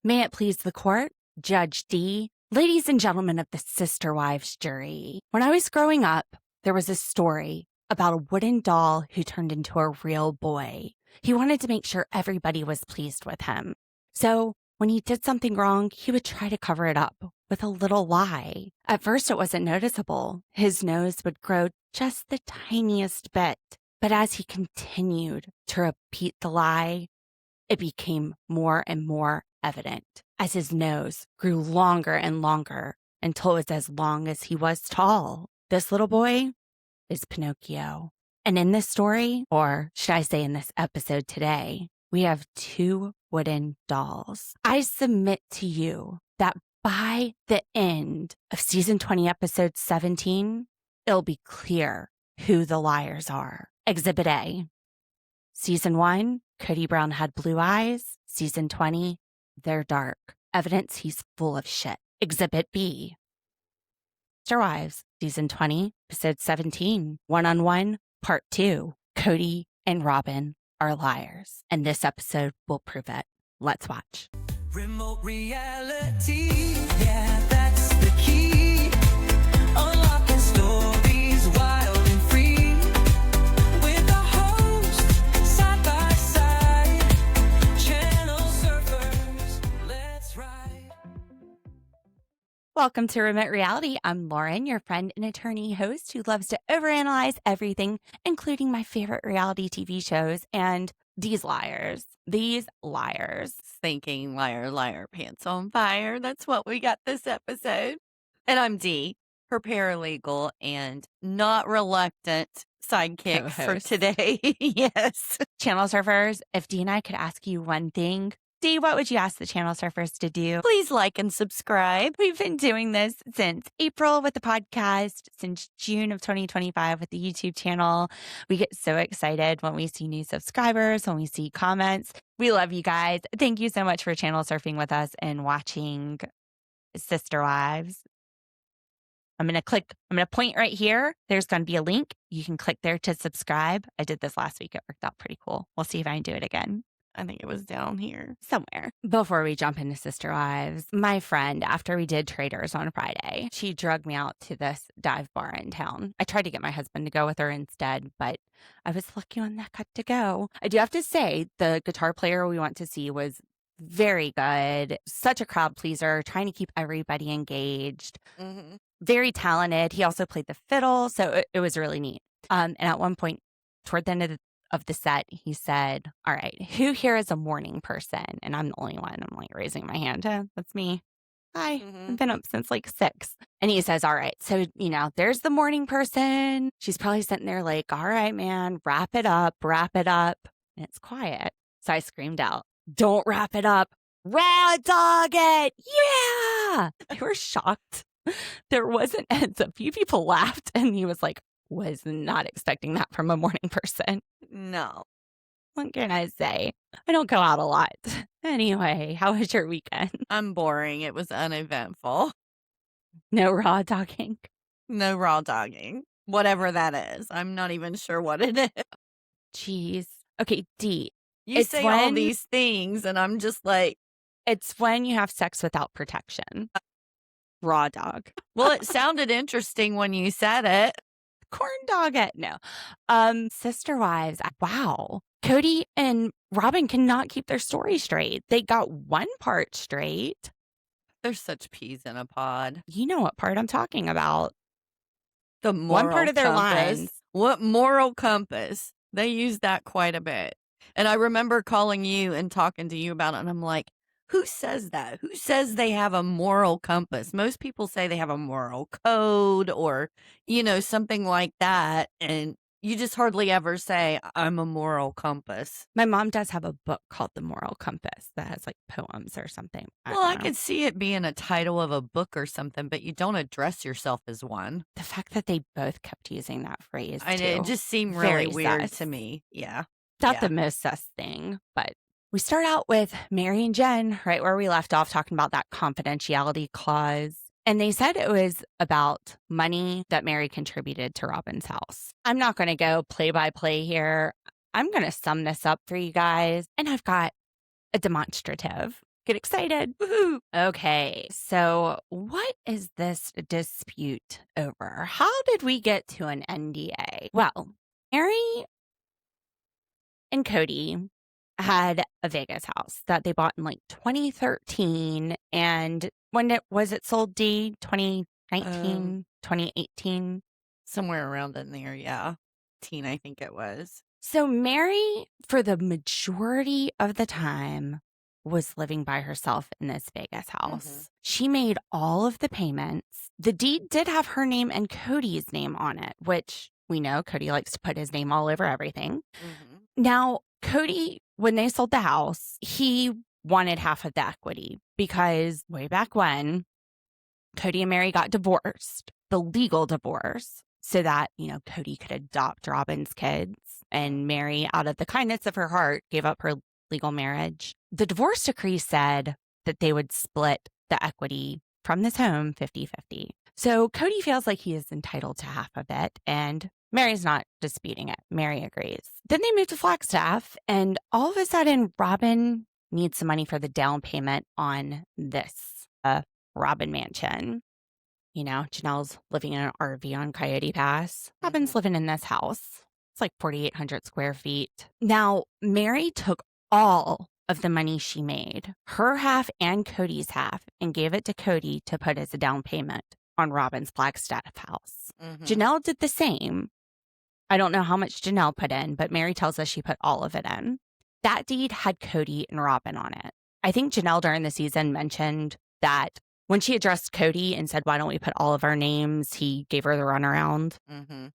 May it please the court, Judge Dee, ladies and gentlemen of the Sister Wives jury. When I was growing up, there was a story about a wooden doll who turned into a real boy. He wanted to make sure everybody was pleased with him. So when he did something wrong, he would try to cover it up with a little lie. At first, it wasn't noticeable. His nose would grow just the tiniest bit. But as he continued to repeat the lie, it became more and more evident as his nose grew longer and longer until it was as long as he was tall. This little boy is Pinocchio. And in this story, or should I say in this episode today, we have two wooden dolls. I submit to you that by the end of season 20, episode 17, it'll be clear who the liars are. Exhibit A. Season 1, Kody Brown had blue eyes. Season 20, they're dark. Evidence he's full of shit. Exhibit B. Sister Wives, Season 20, Episode 17, One-on-One, Part 2. Kody and Robyn are liars. And this episode will prove it. Let's watch. Remote reality, yeah, that's the key. Unlocking stories wild and free. With a host, side by side. Channel surfers, let's ride. Welcome to Remote Reality. I'm Lauren, your friend and attorney host who loves to overanalyze everything, including my favorite reality TV shows and these liars. Thinking liar, liar, pants on fire. That's what we got this episode. And I'm Dee, her paralegal and not reluctant sidekick for Co-host. today. Yes. Channel surfers, if Dee and I could ask you one thing, Dee, what would you ask the channel surfers to do? Please like and subscribe. We've been doing this since April with the podcast, since June of 2025 with the YouTube channel. We get so excited when we see new subscribers, when we see comments. We love you guys. Thank you so much for channel surfing with us and watching Sister Wives. I'm going to point right here. There's going to be a link. You can click there to subscribe. I did this last week. It worked out pretty cool. We'll see if I can do it again. I think it was down here. Somewhere. Before we jump into Sister Wives, my friend, after we did Traders on Friday, she drugged me out to this dive bar in town. I tried to get my husband to go with her instead, but I was lucky when that got to go. I do have to say, the guitar player we went to see was very good. Such a crowd pleaser, trying to keep everybody engaged. Mm-hmm. Very talented. He also played the fiddle, so it was really neat. And at one point, toward the end of the set, he said, all right, who here is a morning person? And I'm the only one. I'm like raising my hand. That's me. Hi. Mm-hmm. I've been up since like 6. And he says, all right, so, there's the morning person. She's probably sitting there like, all right, man, wrap it up. And it's quiet. So I screamed out, don't wrap it up. Rad dog it. Yeah. They were shocked. There wasn't, and a few people laughed. And he was like, was not expecting that from a morning person. No. What can I say? I don't go out a lot. Anyway, how was your weekend? I'm boring. It was uneventful. No raw dogging. No raw dogging. Whatever that is. I'm not even sure what it is. Jeez. Okay, Dee. You It's say all when- these things, and I'm just like, It's when you have sex without protection. Raw dog. well, it sounded interesting when you said it. Corn dog it. No. Sister Wives. Wow. Kody and Robyn cannot keep their story straight. They got one part straight. They're such peas in a pod. You know what part I'm talking about. The moral One part of their compass. lines. What moral compass? They use that quite a bit. And I remember calling you and talking to you about it, and I'm like, who says that? Who says they have a moral compass? Most people say they have a moral code or, something like that. And you just hardly ever say, I'm a moral compass. My mom does have a book called The Moral Compass that has like poems or something. Well, I don't know. could see it being a title of a book or something, but you don't address yourself as one. The fact that they both kept using that phrase And too. it just seemed Very really weird sus. to me. Yeah. Not yeah. the most sus thing, but we start out with Meri and Jen, right where we left off, talking about that confidentiality clause. And they said it was about money that Meri contributed to Robyn's house. I'm not going to go play by play here. I'm going to sum this up for you guys. And I've got a demonstrative. Get excited. Woohoo. Okay, so what is this dispute over? How did we get to an NDA? Well, Meri and Kody had a Vegas house that they bought in like 2013. And when was it sold, Dee? 2019, 2018? Somewhere around in there, yeah. I think it was. So Meri, for the majority of the time, was living by herself in this Vegas house. She made all of the payments. The deed did have her name and Kody's name on it, which we know Kody likes to put his name all over everything. Now, Kody, when they sold the house, he wanted half of the equity because way back when, Kody and Meri got divorced, the legal divorce, so that, Kody could adopt Robyn's kids. And Meri, out of the kindness of her heart, gave up her legal marriage. The divorce decree said that they would split the equity from this home 50-50. So Kody feels like he is entitled to half of it, and Meri's not disputing it. Meri agrees. Then they move to Flagstaff, and all of a sudden, Robyn needs some money for the down payment on this Robyn mansion. Janelle's living in an RV on Coyote Pass. Robyn's living in this house. It's like 4,800 square feet. Now, Meri took all of the money she made, her half and Kody's half, and gave it to Kody to put as a down payment on Robyn's Flagstaff house. Janelle did the same. I don't know how much Janelle put in, but Meri tells us she put all of it in. That deed had Kody and Robyn on it. I think Janelle during the season mentioned that when she addressed Kody and said, why don't we put all of our names, he gave her the runaround.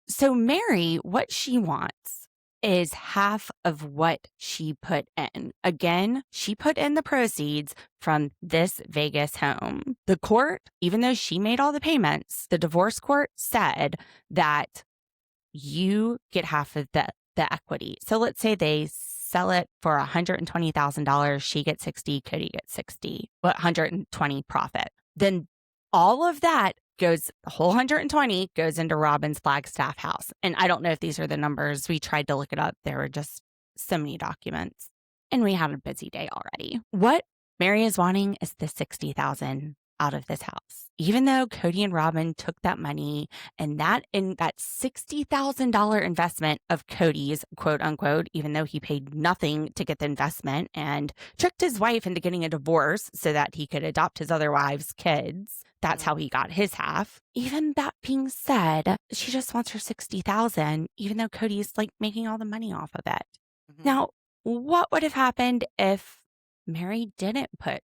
So Meri, what she wants is half of what she put in. Again, she put in the proceeds from this Vegas home. The court, even though she made all the payments, the divorce court said that you get half of the equity. So let's say they sell it for $120,000. She gets 60, Kody gets 60, but 120 profit. Then all of that goes, the whole 120 goes into Robyn's Flagstaff house. And I don't know if these are the numbers. We tried to look it up. There were just so many documents. And we had a busy day already. What Meri is wanting is the $60,000 out of this house. Even though Kody and Robyn took that money and that $60,000 investment of Kody's, quote unquote, even though he paid nothing to get the investment and tricked his wife into getting a divorce so that he could adopt his other wife's kids. That's how he got his half. Even that being said, she just wants her $60,000, even though Kody's like making all the money off of it. Now, what would have happened if Meri didn't put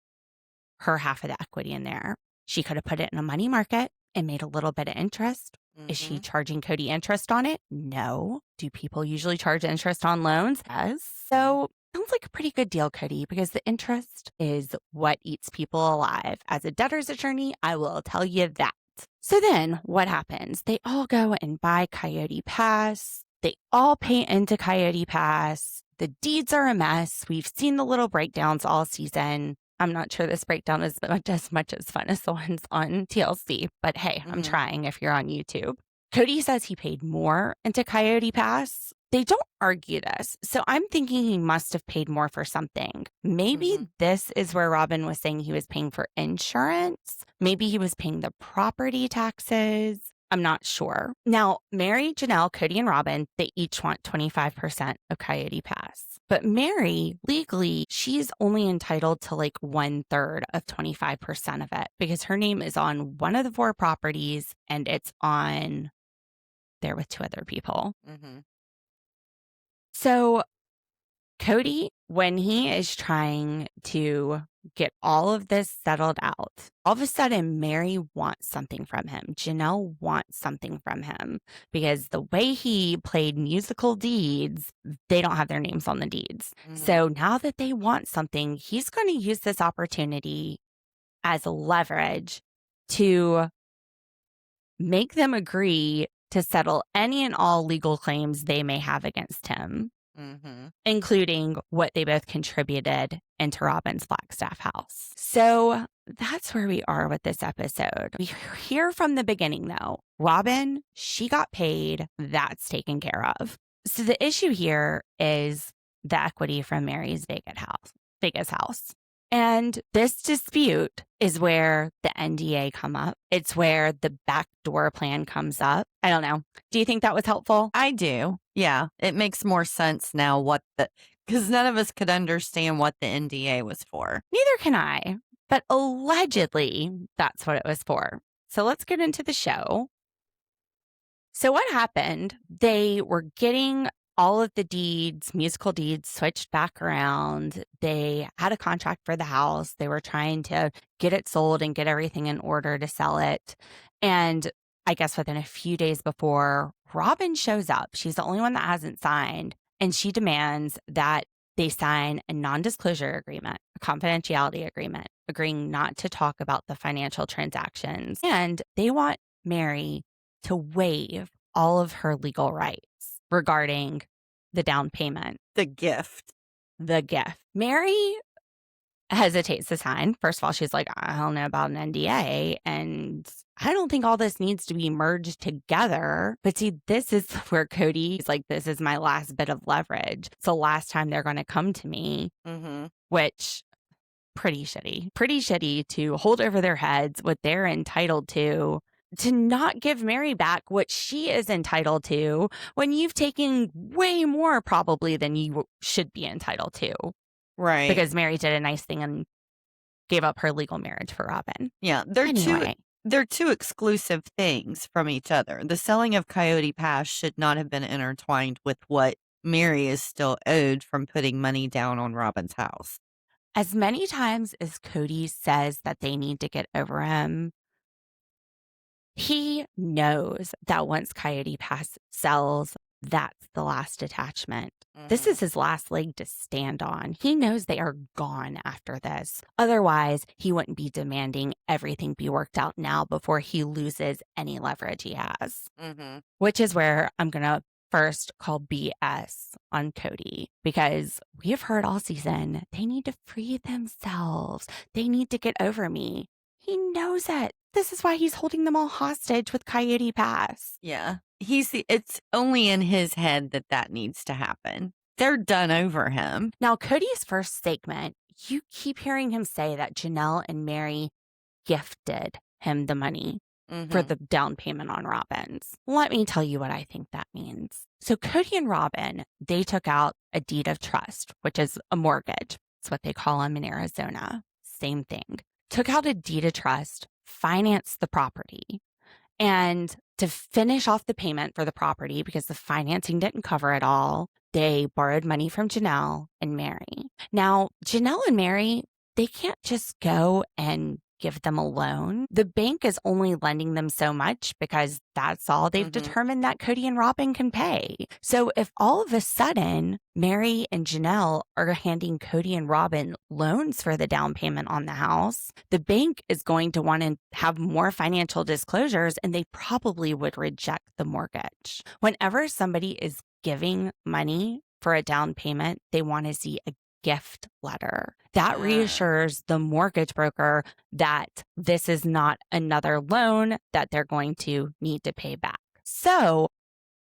her half of the equity in there? She could have put it in a money market and made a little bit of interest. Is she charging Kody interest on it? No. Do people usually charge interest on loans? Yes. So sounds like a pretty good deal, Kody, because the interest is what eats people alive. As a debtor's attorney, I will tell you that. So then what happens? They all go and buy Coyote Pass. They all pay into Coyote Pass. The deeds are a mess. We've seen the little breakdowns all season. I'm not sure this breakdown is as much as fun as the ones on TLC, but hey, I'm trying if you're on YouTube. Kody says he paid more into Coyote Pass. They don't argue this, so I'm thinking he must have paid more for something. Maybe this is where Robyn was saying he was paying for insurance. Maybe he was paying the property taxes. I'm not sure. Now, Meri, Janelle, Kody, and Robyn, they each want 25% of Coyote Pass. But Meri, legally, she's only entitled to like 1/3 of 25% of it because her name is on one of the 4 properties and it's on there with 2 other people. So Kody, when he is trying to get all of this settled out, all of a sudden Meri wants something from him. Janelle wants something from him because the way he played musical deeds, they don't have their names on the deeds. So now that they want something, he's going to use this opportunity as leverage to make them agree to settle any and all legal claims they may have against him. Including what they both contributed into Robyn's Flagstaff house. So that's where we are with this episode. We hear from the beginning, though. Robyn, she got paid. That's taken care of. So the issue here is the equity from Meri's Vegas house. And this dispute is where the NDA come up. It's where the backdoor plan comes up. I don't know. Do you think that was helpful? I do. Yeah. It makes more sense now because none of us could understand what the NDA was for. Neither can I. But allegedly, that's what it was for. So let's get into the show. So what happened? They were getting all of the deeds, musical deeds, switched back around. They had a contract for the house. They were trying to get it sold and get everything in order to sell it. And I guess within a few days before, Robyn shows up. She's the only one that hasn't signed. And she demands that they sign a non-disclosure agreement, a confidentiality agreement, agreeing not to talk about the financial transactions. And they want Meri to waive all of her legal rights regarding the down payment. The gift. Meri hesitates to sign. First of all, she's like, I don't know about an NDA, and I don't think all this needs to be merged together. But see, this is where Kody's like, this is my last bit of leverage. It's the last time they're going to come to me, which pretty shitty to hold over their heads what they're entitled to not give Meri back what she is entitled to when you've taken way more probably than you should be entitled to. Right. Because Meri did a nice thing and gave up her legal marriage for Robyn. Yeah. They're two exclusive things from each other. The selling of Coyote Pass should not have been intertwined with what Meri is still owed from putting money down on Robyn's house. As many times as Kody says that they need to get over him, he knows that once Coyote Pass sells, that's the last attachment. This is his last leg to stand on. He knows they are gone after this. Otherwise, he wouldn't be demanding everything be worked out now before he loses any leverage he has. Which is where I'm going to first call BS on Kody, because we have heard all season, they need to free themselves. They need to get over me. He knows it. This is why he's holding them all hostage with Coyote Pass. Yeah. It's only in his head that needs to happen. They're done over him. Now, Kody's first segment, you keep hearing him say that Janelle and Meri gifted him the money for the down payment on Robyn's. Let me tell you what I think that means. So Kody and Robyn, they took out a deed of trust, which is a mortgage. It's what they call them in Arizona. Same thing. Took out a deed of trust, financed the property, and to finish off the payment for the property, because the financing didn't cover it all, they borrowed money from Janelle and Meri. Now, Janelle and Meri, they can't just go and give them a loan. The bank is only lending them so much because that's all they've determined that Kody and Robyn can pay. So if all of a sudden Meri and Janelle are handing Kody and Robyn loans for the down payment on the house, the bank is going to want to have more financial disclosures, and they probably would reject the mortgage. Whenever somebody is giving money for a down payment, they want to see a gift letter. That reassures the mortgage broker that this is not another loan that they're going to need to pay back. So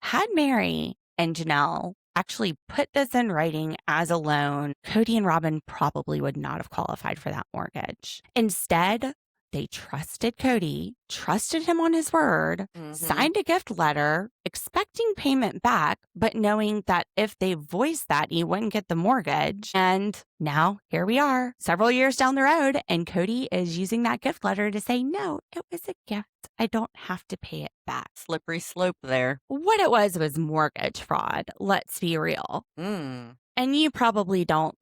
had Meri and Janelle actually put this in writing as a loan, Kody and Robyn probably would not have qualified for that mortgage. Instead, they trusted Kody, trusted him on his word, signed a gift letter, expecting payment back, but knowing that if they voiced that, he wouldn't get the mortgage. And now here we are, several years down the road, and Kody is using that gift letter to say, no, it was a gift. I don't have to pay it back. Slippery slope there. What it was mortgage fraud. Let's be real. And you probably don't,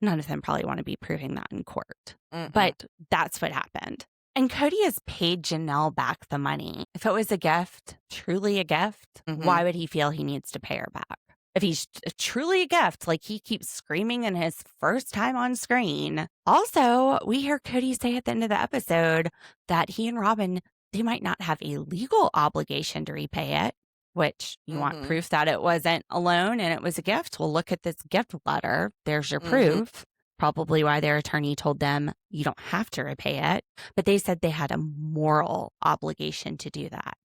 none of them probably want to be proving that in court. But that's what happened. And Kody has paid Janelle back the money. If it was a gift, truly a gift, why would he feel he needs to pay her back? If he's truly a gift, like he keeps screaming in his first time on screen. Also, we hear Kody say at the end of the episode that he and Robyn, they might not have a legal obligation to repay it, which you want proof that it wasn't a loan and it was a gift. Well, look at this gift letter. There's your proof. Probably why their attorney told them you don't have to repay it. But they said they had a moral obligation to do that.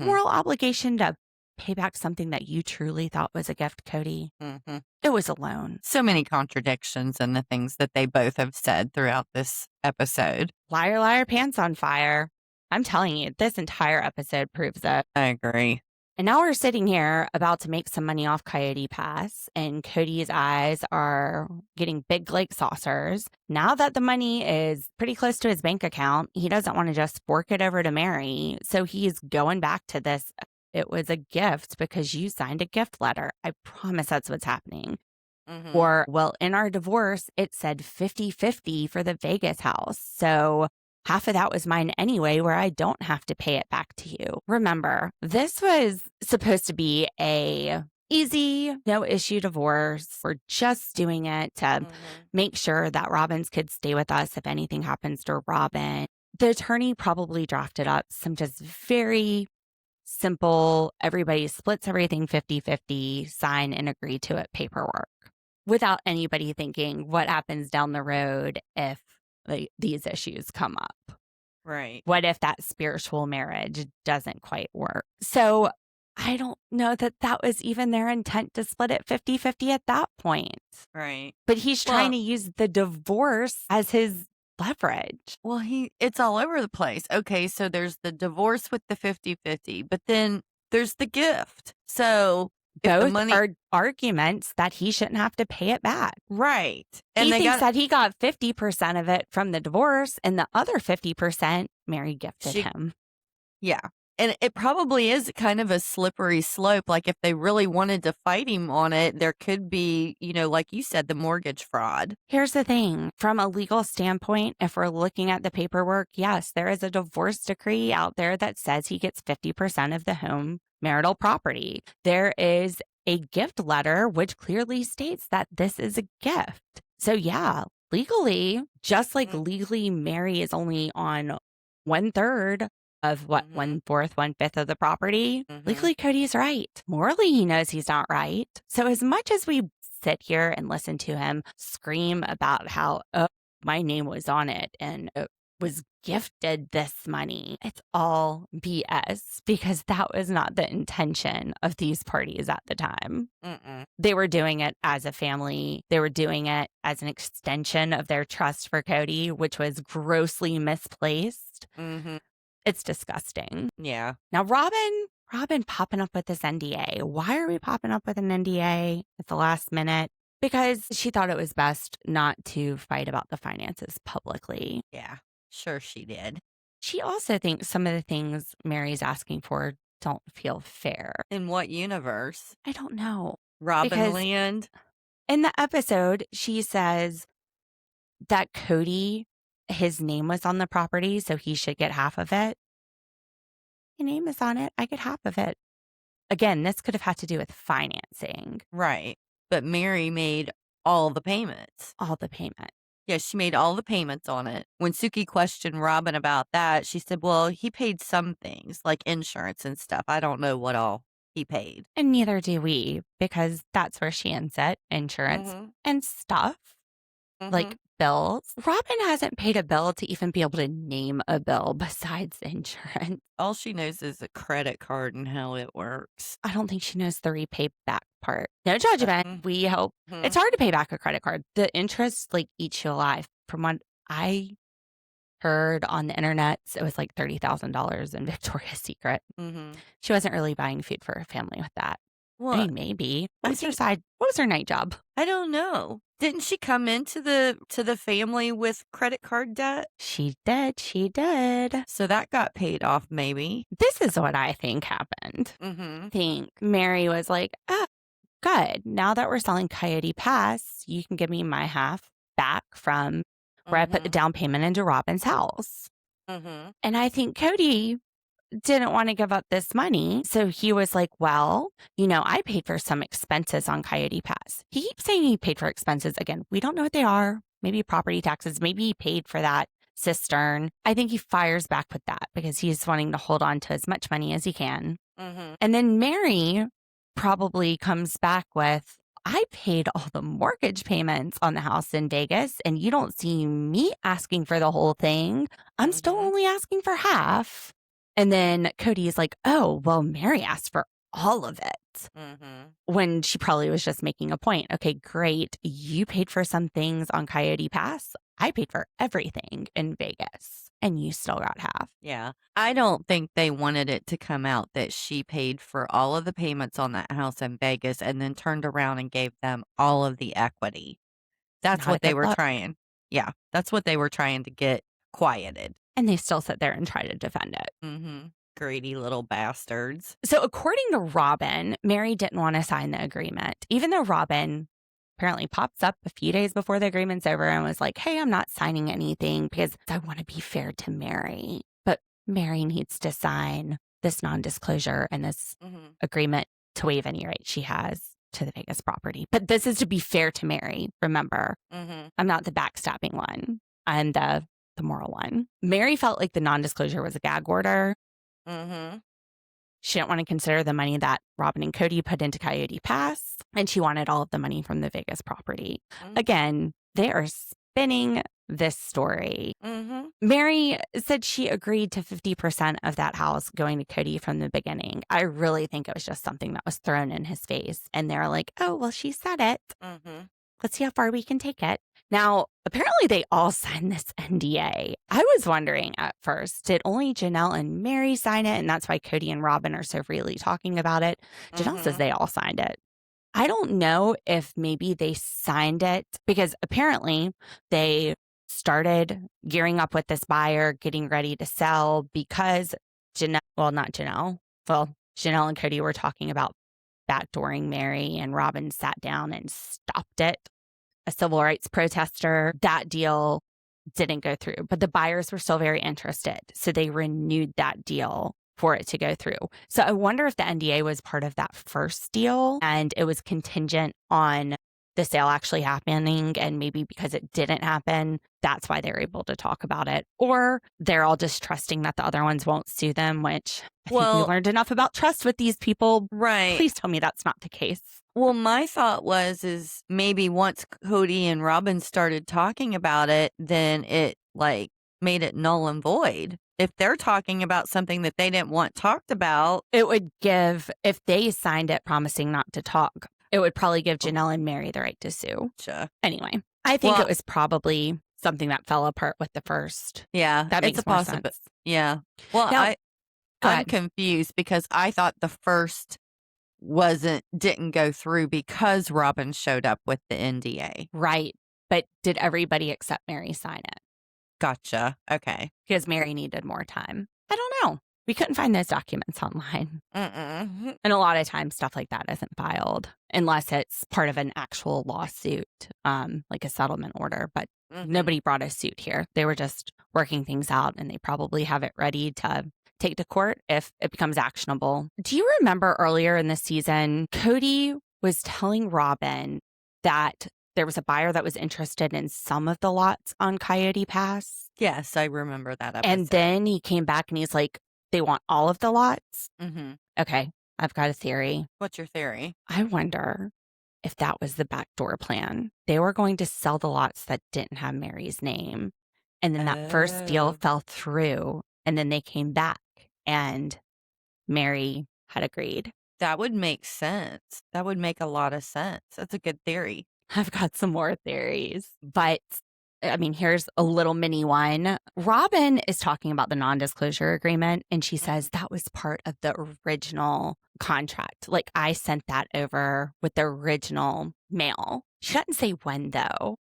Moral obligation to pay back something that you truly thought was a gift, Kody? Mm-hmm. It was a loan. So many contradictions in the things that they both have said throughout this episode. Liar, liar, pants on fire. I'm telling you, this entire episode proves it. I agree. And now we're sitting here about to make some money off Coyote Pass, and Cody's eyes are getting big like saucers. Now that the money is pretty close to his bank account, he doesn't want to just fork it over to Meri. So he's going back to this. It was a gift because you signed a gift letter. I promise that's what's happening. Mm-hmm. Or, well, in our divorce, it said 50-50 for the Vegas house. So half of that was mine anyway, where I don't have to pay it back to you. Remember, this was supposed to be a easy, no issue divorce. We're just doing it to make sure that Robyn's kids stay with us if anything happens to Robyn. The attorney probably drafted up some just very simple, everybody splits everything 50-50, sign and agree to it paperwork without anybody thinking what happens down the road if these issues come up. Right. What if that spiritual marriage doesn't quite work? So I don't know that that was even their intent to split it 50-50 at that point. Right. But he's trying to use the divorce as his leverage. Well, it's all over the place. Okay, so there's the divorce with the 50-50, but then there's the gift. So both are arguments that he shouldn't have to pay it back. Right. And he thinks that he got 50% of it from the divorce, and the other 50% Meri gifted him. Yeah. And it probably is kind of a slippery slope. Like if they really wanted to fight him on it, there could be, like you said, the mortgage fraud. Here's the thing. From a legal standpoint, if we're looking at the paperwork, yes, there is a divorce decree out there that says he gets 50% of the home marital property. There is a gift letter which clearly states that this is a gift. So yeah, legally, just like legally, Meri is only on 1/3 of what, 1/4, 1/5 of the property. Legally, Cody's right. Morally, he knows he's not right. So as much as we sit here and listen to him scream about how, oh, my name was on it and it was gifted this money, it's all BS because that was not the intention of these parties at the time. They were doing it as a family. They were doing it as an extension of their trust for Kody, which was grossly misplaced. It's disgusting. Yeah. Now, Robyn popping up with this NDA. Why are we popping up with an NDA at the last minute? Because she thought it was best not to fight about the finances publicly. Yeah, sure she did. She also thinks some of the things Meri's asking for don't feel fair. In what universe? I don't know. Robyn land? In the episode, she says that Kody, his name was on the property, so he should get half of it. My name is on it. I get half of it. Again, this could have had to do with financing. Right. But Meri made all the payments. All the payment. Yeah, she made all the payments on it. When Suki questioned Robyn about that, she said, well, he paid some things like insurance and stuff. I don't know what all he paid. And neither do we, because that's where she ends it, insurance and stuff. Like bills. Robyn hasn't paid a bill to even be able to name a bill besides insurance. All she knows is a credit card and how it works. I don't think she knows the repay back part. No judgment. We hope. It's hard to pay back a credit card. The interest eats you alive. From what I heard on the internet, it was like $30,000 in Victoria's Secret. She wasn't really buying food for her family with that. Well, I mean, maybe. What was her night job? I don't know. Didn't she come into the family with credit card debt? She did. So that got paid off, maybe. This is what I think happened. I think Meri was like, oh, good. Now that we're selling Coyote Pass, you can give me my half back from where I put the down payment into Robyn's house. And I think Kody didn't want to give up this money. So he was like, well, I paid for some expenses on Coyote Pass. He keeps saying he paid for expenses. Again, we don't know what they are. Maybe property taxes. Maybe he paid for that cistern. I think he fires back with that because he's wanting to hold on to as much money as he can. And then Meri probably comes back with, I paid all the mortgage payments on the house in Vegas, and you don't see me asking for the whole thing. I'm still only asking for half. And then Kody is like, oh, well, Meri asked for all of it. Mm-hmm. When she probably was just making a point. Okay, great. You paid for some things on Coyote Pass. I paid for everything in Vegas, and you still got half. Yeah. I don't think they wanted it to come out that she paid for all of the payments on that house in Vegas and then turned around and gave them all of the equity. That's Not a what they good were look. trying. Yeah. That's what they were trying to get quieted. And they still sit there and try to defend it. Mm-hmm. Greedy little bastards. So according to Robyn, Meri didn't want to sign the agreement, even though Robyn apparently pops up a few days before the agreement's over and was like, hey, I'm not signing anything because I want to be fair to Meri. But Meri needs to sign this non-disclosure and this agreement to waive any rights she has to the Vegas property. But this is to be fair to Meri. Remember, I'm not the backstabbing one. I'm the moral one. Meri felt like the non-disclosure was a gag order. She didn't want to consider the money that Robyn and Kody put into Coyote Pass, and she wanted all of the money from the Vegas property. Again, they are spinning this story. Meri said she agreed to 50% of that house going to Kody from the beginning. I really think it was just something that was thrown in his face, and they're like, oh, well, she said it. Let's see how far we can take it. Now, apparently they all signed this NDA. I was wondering at first, did only Janelle and Meri sign it? And that's why Kody and Robyn are so freely talking about it. Janelle says they all signed it. I don't know if maybe they signed it because apparently they started gearing up with this buyer, getting ready to sell because Janelle and Kody were talking about backdooring Meri, and Robyn sat down and stopped it. A civil rights protester. That deal didn't go through, but the buyers were still very interested. So they renewed that deal for it to go through. So I wonder if the NDA was part of that first deal and it was contingent on the sale actually happening. And maybe because it didn't happen, that's why they're able to talk about it. Or they're all just trusting that the other ones won't sue them, which I think we learned enough about trust with these people. Right. Please tell me that's not the case. Well, my thought is maybe once Kody and Robyn started talking about it, then it made it null and void. If they're talking about something that they didn't want talked about, it would give, if they signed it promising not to talk, it would probably give Janelle and Meri the right to sue. Sure. Anyway, I think it was probably something that fell apart with the first. Yeah. That makes more sense. Yeah. Well, Now, I'm confused because I thought the first didn't go through because Robyn showed up with the NDA. Right. But did everybody except Meri sign it? Gotcha. Okay. Because Meri needed more time. I don't know. We couldn't find those documents online. And a lot of times stuff like that isn't filed unless it's part of an actual lawsuit, like a settlement order. But nobody brought a suit here. They were just working things out, and they probably have it ready to take to court if it becomes actionable. Do you remember earlier in the season, Kody was telling Robyn that there was a buyer that was interested in some of the lots on Coyote Pass? Yes, I remember that episode. And then he came back and he's like, they want all of the lots? Okay, I've got a theory. What's your theory? I wonder if that was the backdoor plan. They were going to sell the lots that didn't have Meri's name. And then that first deal fell through. And then they came back and Meri had agreed. That would make sense. That would make a lot of sense. That's a good theory. I've got some more theories, but I mean, here's a little mini one. Robyn is talking about the non-disclosure agreement, and she says that was part of the original contract. Like, I sent that over with the original mail. She doesn't say when, though.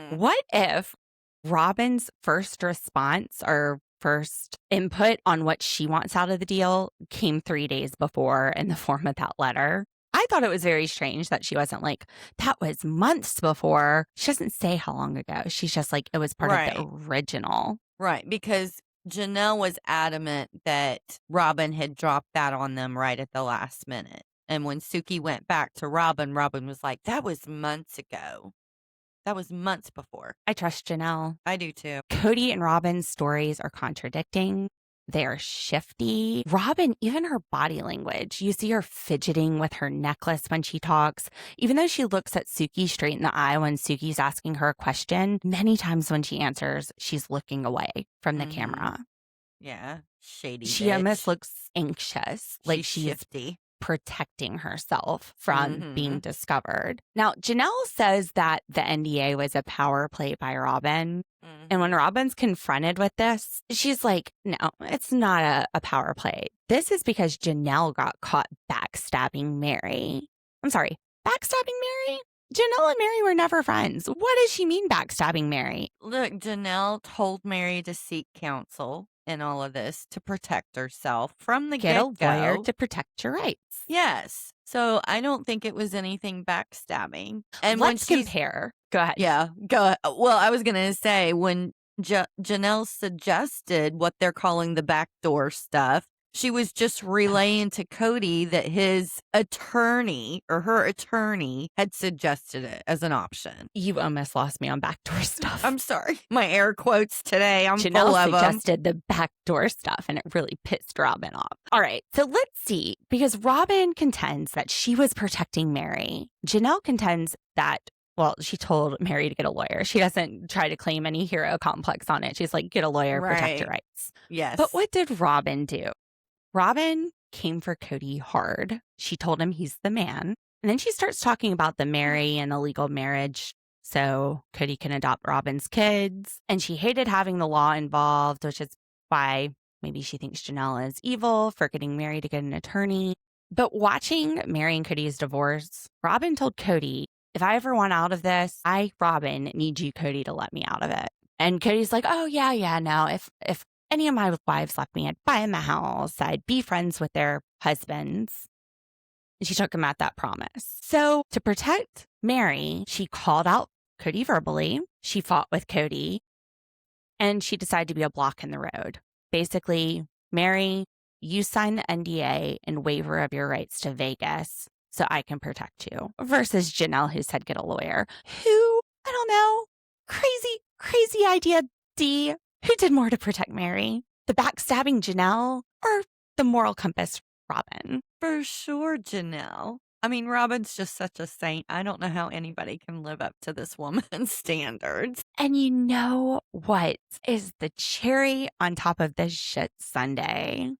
What if Robyn's first response or first input on what she wants out of the deal came 3 days before in the form of that letter? I thought it was very strange that she wasn't like, that was months before. She doesn't say how long ago. She's just like, it was part of the original. Right, because Janelle was adamant that Robyn had dropped that on them right at the last minute. And when Suki went back to Robyn, Robyn was like, that was months ago. That was months before. I trust Janelle. I do too. Kody and Robyn's stories are contradicting. They are shifty. Robyn, even her body language, you see her fidgeting with her necklace when she talks. Even though she looks at Suki straight in the eye when Suki's asking her a question, many times when she answers, she's looking away from the camera. Yeah, shady She bitch. almost looks anxious. Like she's shifty. protecting herself from being Mhm. discovered. Now, Janelle says that the NDA was a power play by Robyn. And when Mhm. Robyn's confronted with this, she's like, no, it's not a power play. This is because Janelle got caught backstabbing Meri. I'm sorry, backstabbing Meri? Janelle and Meri were never friends. What does she mean backstabbing Meri? Look, Janelle told Meri to seek counsel in all of this to protect herself from the Get a lawyer get-go. to protect your rights. Yes. So I don't think it was anything backstabbing. And when Let's she's compare. Go ahead. Yeah, go well, I was gonna say when Janelle suggested what they're calling the backdoor stuff, she was just relaying to Kody that his attorney or her attorney had suggested it as an option. You almost lost me on backdoor stuff. I'm sorry. My air quotes today, I'm full Janelle of them. suggested the backdoor stuff, and it really pissed Robyn off. All right, so let's see. Because Robyn contends that she was protecting Meri. Janelle contends that, well, she told Meri to get a lawyer. She doesn't try to claim any hero complex on it. She's like, get a lawyer, protect your Right. rights. Yes. But what did Robyn do? Robyn came for Kody hard. She told him he's the man. And then she starts talking about the Meri and illegal marriage so Kody can adopt Robyn's kids. And she hated having the law involved, which is why maybe she thinks Janelle is evil for getting Meri to get an attorney. But watching Meri and Cody's divorce, Robyn told Kody, if I ever want out of this, I, Robyn, need you, Kody, to let me out of it. And Cody's like, oh, yeah, no. If any of my wives left me, I'd buy them a house. I'd be friends with their husbands. And she took him at that promise. So to protect Meri, she called out Kody verbally. She fought with Kody. And she decided to be a block in the road. Basically, Meri, you sign the NDA and waiver of your rights to Vegas so I can protect you. Versus Janelle, who said get a lawyer. Who, I don't know, crazy idea, Dee. Who did more to protect Meri? The backstabbing Janelle or the moral compass Robyn? For sure, Janelle. I mean, Robyn's just such a saint. I don't know how anybody can live up to this woman's standards. And you know what is the cherry on top of this shit sundae?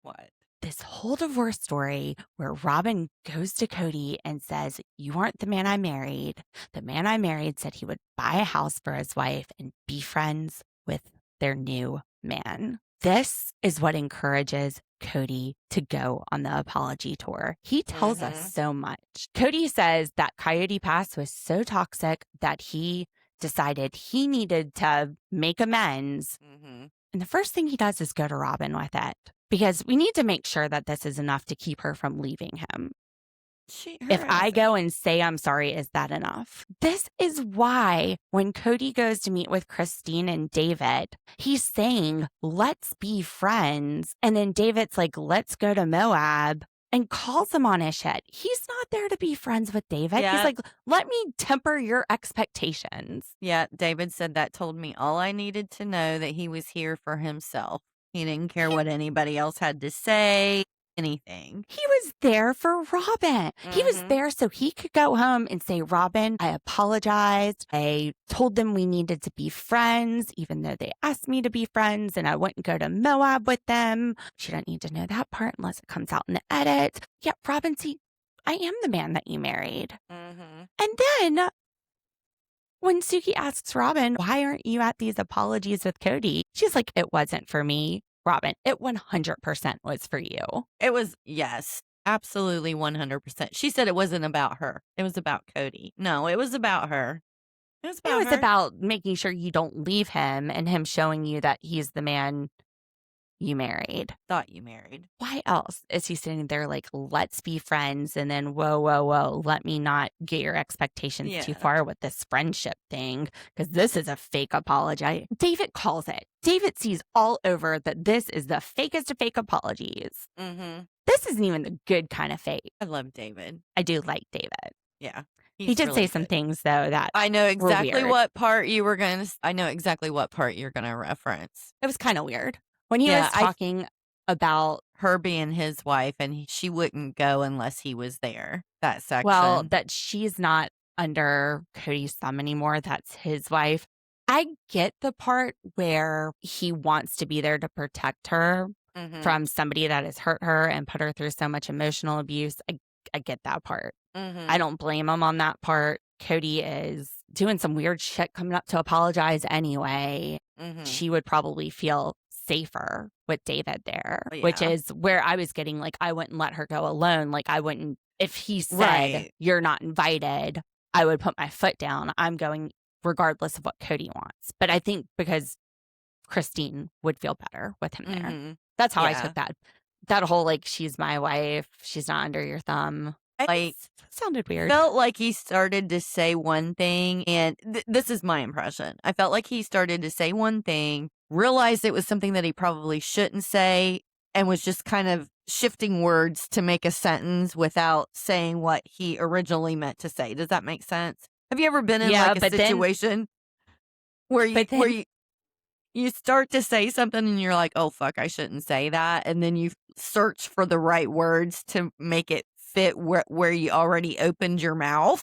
What? This whole divorce story where Robyn goes to Kody and says, you aren't the man I married. The man I married said he would buy a house for his wife and be friends with their new man. This is what encourages Kody to go on the apology tour. He tells us so much. Kody says that Coyote Pass was so toxic that he decided he needed to make amends. And the first thing he does is go to Robyn with it. Because we need to make sure that this is enough to keep her from leaving him. If I go and say I'm sorry, is that enough? This is why when Kody goes to meet with Christine and David, he's saying, let's be friends. And then David's like, let's go to Moab, and calls him on his shit. He's not there to be friends with David. Yeah. He's like, let me temper your expectations. Yeah, David said that told me all I needed to know, that he was here for himself. He didn't care what anybody else had to say, anything. He was there for Robyn. He was there so he could go home and say, Robyn, I apologized. I told them we needed to be friends, even though they asked me to be friends, and I wouldn't go to Moab with them. She doesn't need to know that part unless it comes out in the edit. Yeah, Robyn, see, I am the man that you married. And then when Suki asks Robyn, why aren't you at these apologies with Kody? She's like, it wasn't for me. Robyn, it 100% was for you. It was, yes, absolutely 100%. She said it wasn't about her. It was about Kody. No, it was about her. It was about It was her. about making sure you don't leave him and him showing you that he's the man you married. Thought you married. Why else is he sitting there like, let's be friends, and then whoa, let me not get your expectations too far with this friendship thing, because this is a fake apology. David calls it. David sees all over that this is the fakest of fake apologies. This isn't even the good kind of fake. I love David. I do like David. Yeah. He did say some things though that I know exactly weird. what part you were going to, I know exactly what part you're going to reference. It was kind of weird. When he was talking about her being his wife and she wouldn't go unless he was there, that section. Well, that she's not under Kody's thumb anymore. That's his wife. I get the part where he wants to be there to protect her, from somebody that has hurt her and put her through so much emotional abuse. I get that part. I don't blame him on that part. Kody is doing some weird shit coming up to apologize anyway. She would probably feel safer with David there, which is where I was getting like, I wouldn't let her go alone. Like, I wouldn't, if he said, you're not invited, I would put my foot down. I'm going regardless of what Kody wants. But I think because Christine would feel better with him there. That's how I took that. That whole, like, she's my wife, she's not under your thumb. Like, sounded weird. Felt like he started to say one thing, and this is my impression. I felt like he started to say one thing, realized it was something that he probably shouldn't say, and was just kind of shifting words to make a sentence without saying what he originally meant to say. Does that make sense? Have you ever been in like a situation where you start to say something and you're like, oh, fuck, I shouldn't say that. And then you search for the right words to make it fit where you already opened your mouth.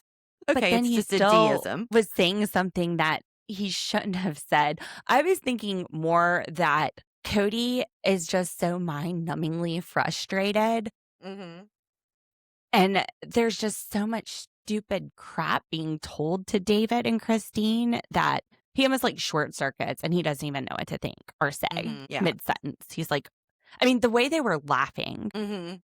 Okay, but then it's he just still a deism. Was saying something that he shouldn't have said. I was thinking more that Kody is just so mind-numbingly frustrated. And there's just so much stupid crap being told to David and Christine that he almost like short circuits and he doesn't even know what to think or say mid-sentence. He's like, I mean, the way they were laughing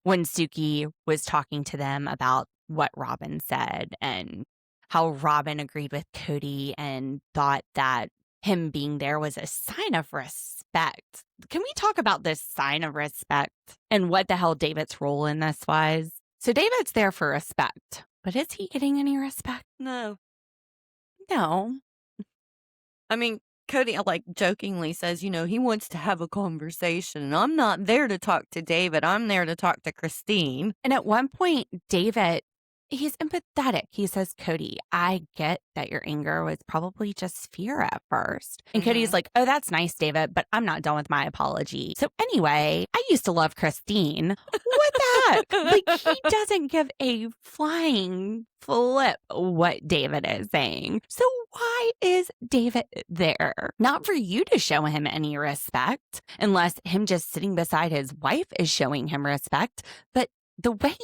when Suki was talking to them about what Robyn said and how Robyn agreed with Kody and thought that him being there was a sign of respect. Can we talk about this sign of respect and what the hell David's role in this was? So David's there for respect, but is he getting any respect? No. I mean, Kody, like, jokingly says, you know, he wants to have a conversation. And I'm not there to talk to David. I'm there to talk to Christine. And at one point, David, he's empathetic. He says, Kody, I get that your anger was probably just fear at first. And Cody's like, oh, that's nice, David, but I'm not done with my apology. So anyway, I used to love Christine. What the heck? Like, he doesn't give a flying flip what David is saying. So why is David there? Not for you to show him any respect, unless him just sitting beside his wife is showing him respect. But the way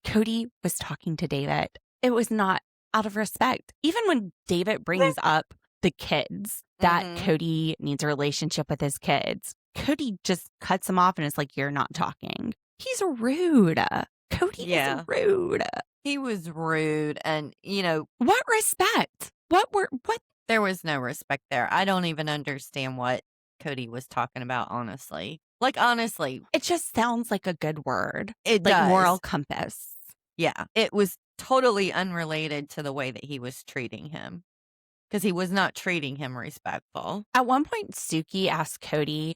Kody was talking to David, it was not out of respect. Even when David brings up the kids, that Kody needs a relationship with his kids, Kody just cuts him off and is like, you're not talking. He's rude. Kody is rude. He was rude. And, you know, what respect? What? There was no respect there. I don't even understand what Kody was talking about, honestly. Like, honestly. It just sounds like a good word. It like does. Moral compass. Yeah. It was totally unrelated to the way that he was treating him. Because he was not treating him respectful. At one point, Suki asked Kody,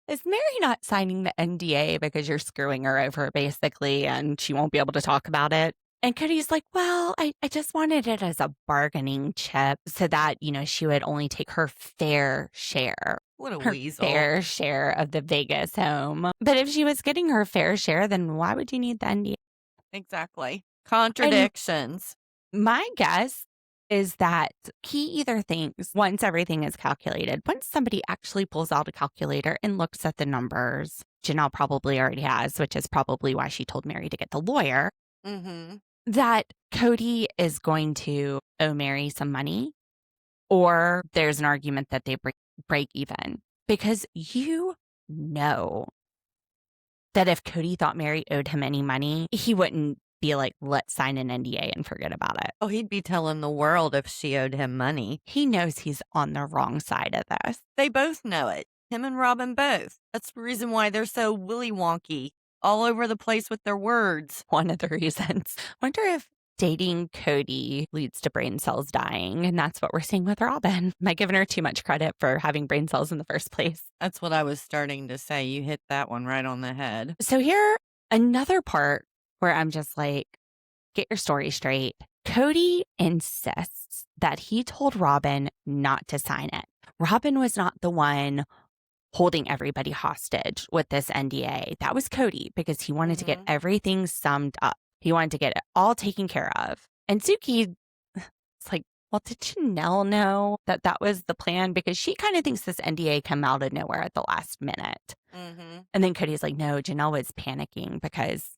is Meri not signing the NDA because you're screwing her over, basically, and she won't be able to talk about it? And Cody's like, well, I just wanted it as a bargaining chip so that, you know, she would only take her fair share. What a her weasel. Fair share of the Vegas home. But if she was getting her fair share, then why would you need the NDA? Exactly. Contradictions. And my guess is that he either thinks once everything is calculated, once somebody actually pulls out a calculator and looks at the numbers, Janelle probably already has, which is probably why she told Meri to get the lawyer. That Kody is going to owe Meri some money, or there's an argument that they break even. Because you know that if Kody thought Meri owed him any money, he wouldn't be like, let's sign an NDA and forget about it. Oh, he'd be telling the world if she owed him money. He knows he's on the wrong side of this. They both know it. Him and Robyn both. That's the reason why they're so willy wonky. All over the place with their words. One of the reasons. Wonder if dating Kody leads to brain cells dying, and that's what we're seeing with Robyn. Am I giving her too much credit for having brain cells in the first place? That's what I was starting to say. You hit that one right on the head. So here, another part where I'm just like, get your story straight. Kody insists that he told Robyn not to sign it. Robyn was not the one holding everybody hostage with this NDA. That was Kody, because he wanted to get everything summed up. He wanted to get it all taken care of. And Suki, it's like, well, did Janelle know that that was the plan? Because she kind of thinks this NDA come out of nowhere at the last minute. And then Kody's like, no, Janelle was panicking because,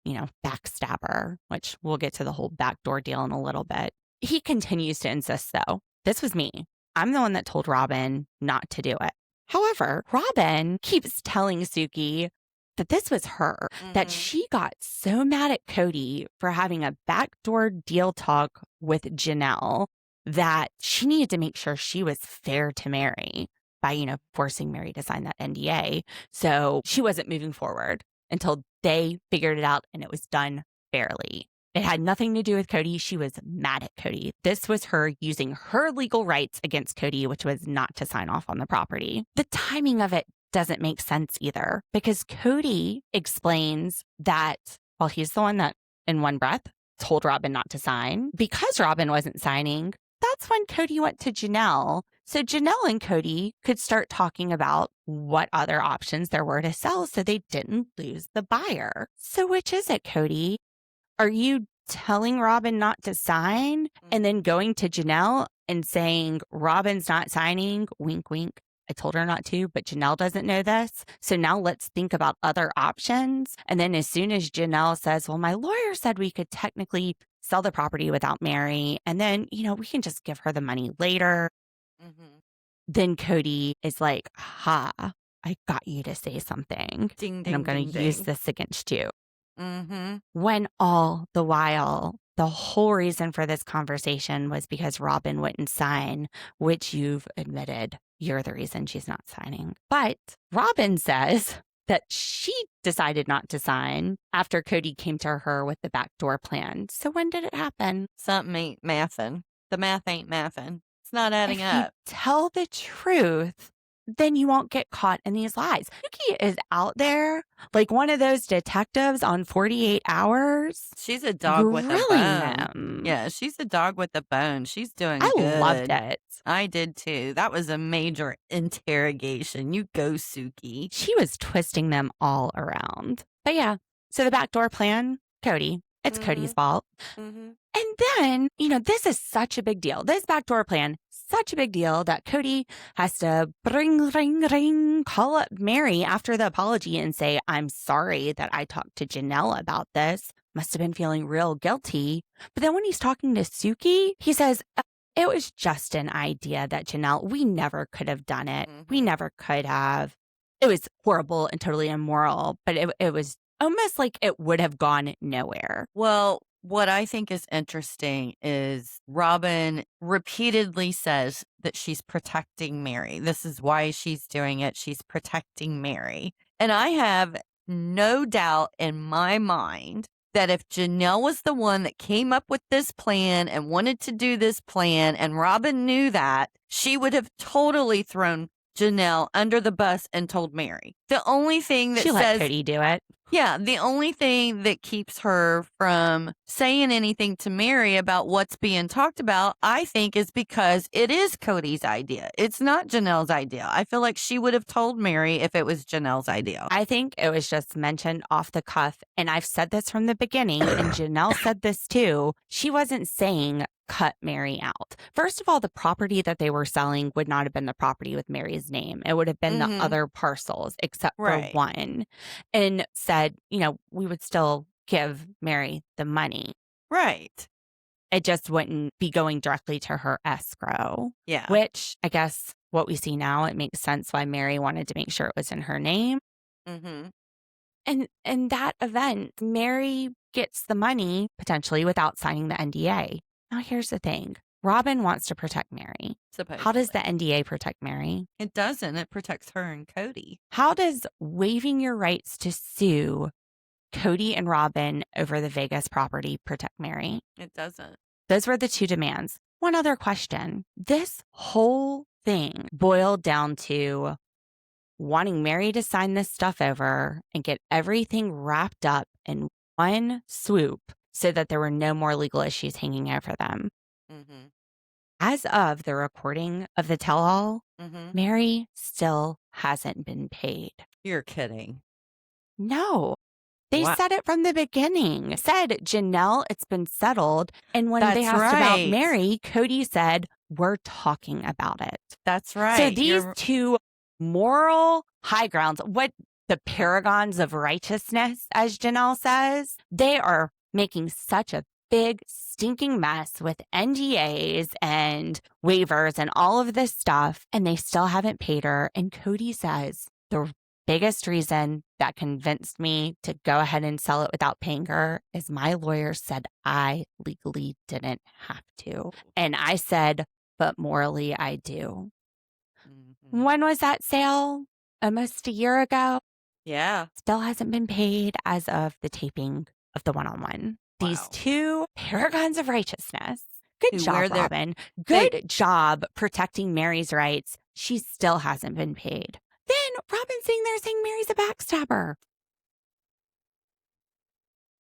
backstabber, which we'll get to the whole backdoor deal in a little bit. He continues to insist, though, this was me. I'm the one that told Robyn not to do it. However, Robyn keeps telling Suki that this was her, that she got so mad at Kody for having a backdoor deal talk with Janelle that she needed to make sure she was fair to Meri by, forcing Meri to sign that NDA. So she wasn't moving forward until they figured it out and it was done fairly. It had nothing to do with Kody. She was mad at Kody. This was her using her legal rights against Kody, which was not to sign off on the property. The timing of it doesn't make sense either, because Kody explains that, well, he's the one that in one breath told Robyn not to sign. Because Robyn wasn't signing, that's when Kody went to Janelle. So Janelle and Kody could start talking about what other options there were to sell so they didn't lose the buyer. So which is it, Kody? Are you telling Robyn not to sign and then going to Janelle and saying, Robyn's not signing, wink, wink, I told her not to, but Janelle doesn't know this. So now let's think about other options. And then as soon as Janelle says, well, my lawyer said we could technically sell the property without Meri, and then, we can just give her the money later. Then Kody is like, ha, I got you to say something. Ding, ding, and I'm going ding, to use ding. this against you. When all the while, the whole reason for this conversation was because Robyn wouldn't sign, which you've admitted you're the reason she's not signing. But Robyn says that she decided not to sign after Kody came to her with the backdoor plan. So when did it happen? Something ain't mathin'. The math ain't mathin'. It's not adding If up. you tell the truth, then you won't get caught in these lies. Suki is out there like one of those detectives on 48 Hours. She's a dog with a grilling bone. them. Yeah, she's a dog with a bone. She's doing I good. loved it. I did too. That was a major interrogation. You go, Suki. She was twisting them all around. But yeah, so the backdoor plan, Kody. It's Kody's fault. And then, this is such a big deal. This backdoor plan, such a big deal that Kody has to call up Meri after the apology and say, I'm sorry that I talked to Janelle about this. Must have been feeling real guilty. But then when he's talking to Suki, he says, it was just an idea that Janelle, we never could have done it. We never could have. It was horrible and totally immoral, but it was almost like it would have gone nowhere. Well, what I think is interesting is Robyn repeatedly says that she's protecting Meri. This is why she's doing it. She's protecting Meri. And I have no doubt in my mind that if Janelle was the one that came up with this plan and wanted to do this plan, and Robyn knew that, she would have totally thrown Janelle under the bus and told Meri. The only thing that She let Kody do it. Yeah, the only thing that keeps her from saying anything to Meri about what's being talked about, I think, is because it is Kody's idea. It's not Janelle's idea. I feel like she would have told Meri if it was Janelle's idea. I think it was just mentioned off the cuff. And I've said this from the beginning, and Janelle said this too. She wasn't saying cut Meri out. First of all, the property that they were selling would not have been the property with Meri's name. It would have been the other parcels except for one. And said, we would still give Meri the money. Right. It just wouldn't be going directly to her escrow. Yeah. Which I guess what we see now, it makes sense why Meri wanted to make sure it was in her name. And in that event, Meri gets the money potentially without signing the NDA. Now, here's the thing. Robyn wants to protect Meri. Supposedly. How does the NDA protect Meri? It doesn't. It protects her and Kody. How does waiving your rights to sue Kody and Robyn over the Vegas property protect Meri? It doesn't. Those were the two demands. One other question. This whole thing boiled down to wanting Meri to sign this stuff over and get everything wrapped up in one swoop so that there were no more legal issues hanging over them. As of the recording of the tell-all, Meri still hasn't been paid. You're kidding. No. They What? said it from the beginning. Said, Janelle, it's been settled. And when they That's asked about right. Meri, Kody said, we're talking about it. That's right. So these two moral high grounds, what the paragons of righteousness, as Janelle says, they are making such a big stinking mess with NDAs and waivers and all of this stuff, and they still haven't paid her. And Kody says the biggest reason that convinced me to go ahead and sell it without paying her is my lawyer said I legally didn't have to. And I said, but morally I do. Mm-hmm. When was that sale? Almost a year ago. Yeah. Still hasn't been paid as of the taping of the one-on-one. Wow. These two paragons of righteousness. Good Who job, wear their- Robyn. Good job protecting Meri's rights. She still hasn't been paid. Then Robyn's sitting there saying Meri's a backstabber.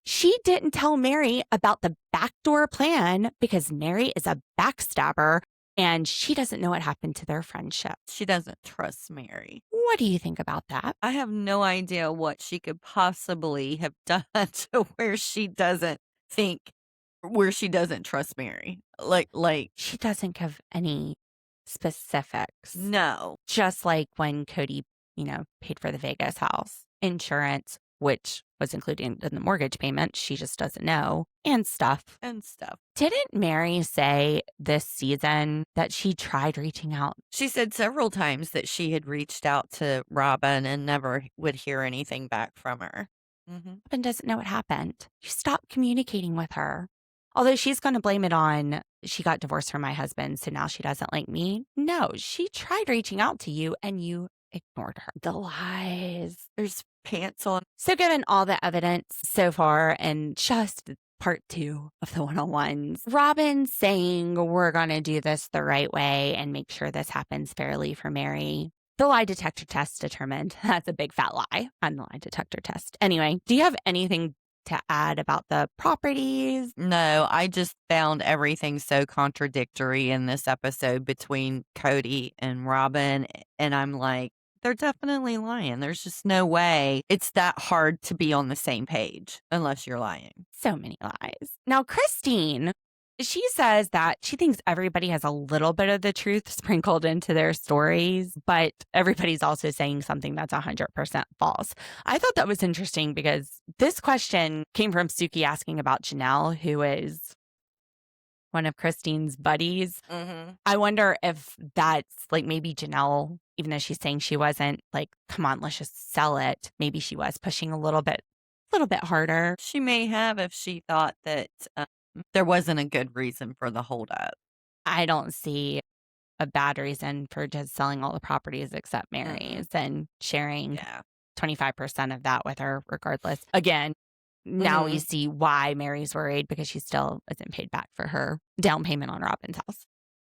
She didn't tell Meri about the backdoor plan because Meri is a backstabber and she doesn't know what happened to their friendship. She doesn't trust Meri. What do you think about that? I have no idea what she could possibly have done to where she doesn't trust Meri. Like She doesn't give any specifics. no. Just like when Kody, paid for the Vegas house, insurance, which was included in the mortgage payment, she just doesn't know, and stuff. Didn't Meri say this season that she tried reaching out? She said several times that she had reached out to Robyn and never would hear anything back from her. Mm-hmm. Robyn doesn't know what happened. You stopped communicating with her. Although she's going to blame it on, she got divorced from my husband, so now she doesn't like me. No, she tried reaching out to you and you ignored her. The lies. There's pants on. So given all the evidence so far and just part 2 of the one-on-ones, Robyn saying we're going to do this the right way and make sure this happens fairly for Meri. The lie detector test determined that's a big fat lie on the lie detector test. Anyway, do you have anything to add about the properties? No, I just found everything so contradictory in this episode between Kody and Robyn. And I'm like, they're definitely lying. There's just no way it's that hard to be on the same page unless you're lying. So many lies. Now, Christine, she says that she thinks everybody has a little bit of the truth sprinkled into their stories, but everybody's also saying something that's 100% false. I thought that was interesting because this question came from Suki asking about Janelle, who is one of Christine's buddies. Mm-hmm. I wonder if that's like maybe Janelle, even though she's saying she wasn't, like, come on, let's just sell it. Maybe she was pushing a little bit harder. She may have if she thought that there wasn't a good reason for the holdup. I don't see a bad reason for just selling all the properties except Meri's and sharing 25% of that with her regardless. Again, now we see why Meri's worried because she still isn't paid back for her down payment on Robyn's house.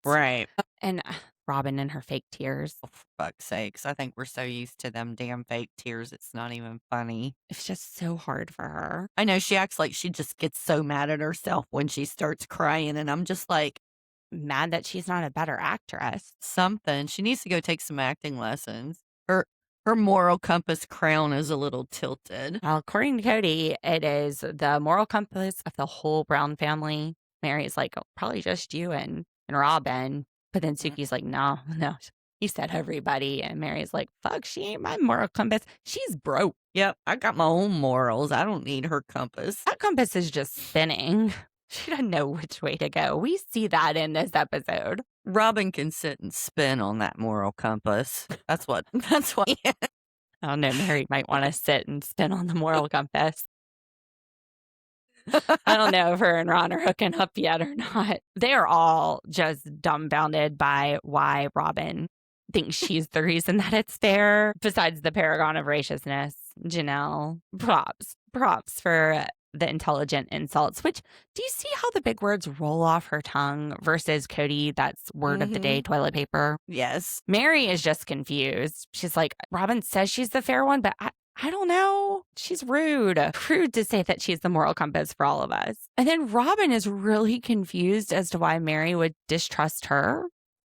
Right. And Robyn and her fake tears. Oh, for fuck's sakes. I think we're so used to them damn fake tears. It's not even funny. It's just so hard for her. I know she acts like she just gets so mad at herself when she starts crying. And I'm just like, mad that she's not a better actress. Something. She needs to go take some acting lessons. Her moral compass crown is a little tilted. Well, according to Kody, it is the moral compass of the whole Brown family. Meri's like, oh, probably just you and Robyn. But then Suki's like, no, he said everybody. And Meri's like, fuck, she ain't my moral compass. She's broke. Yep, I got my own morals. I don't need her compass. That compass is just spinning. She doesn't know which way to go. We see that in this episode. Robyn can sit and spin on that moral compass. That's what. I don't know. Meri might want to sit and spin on the moral compass. I don't know if her and Ron are hooking up yet or not. They're all just dumbfounded by why Robyn thinks she's the reason that it's there. Besides the paragon of righteousness, Janelle, props for the intelligent insults. Which, do you see how the big words roll off her tongue versus Kody? That's word of the day, toilet paper. Yes. Meri is just confused. She's like, Robyn says she's the fair one, but I don't know. She's rude. Rude to say that she's the moral compass for all of us. And then Robyn is really confused as to why Meri would distrust her.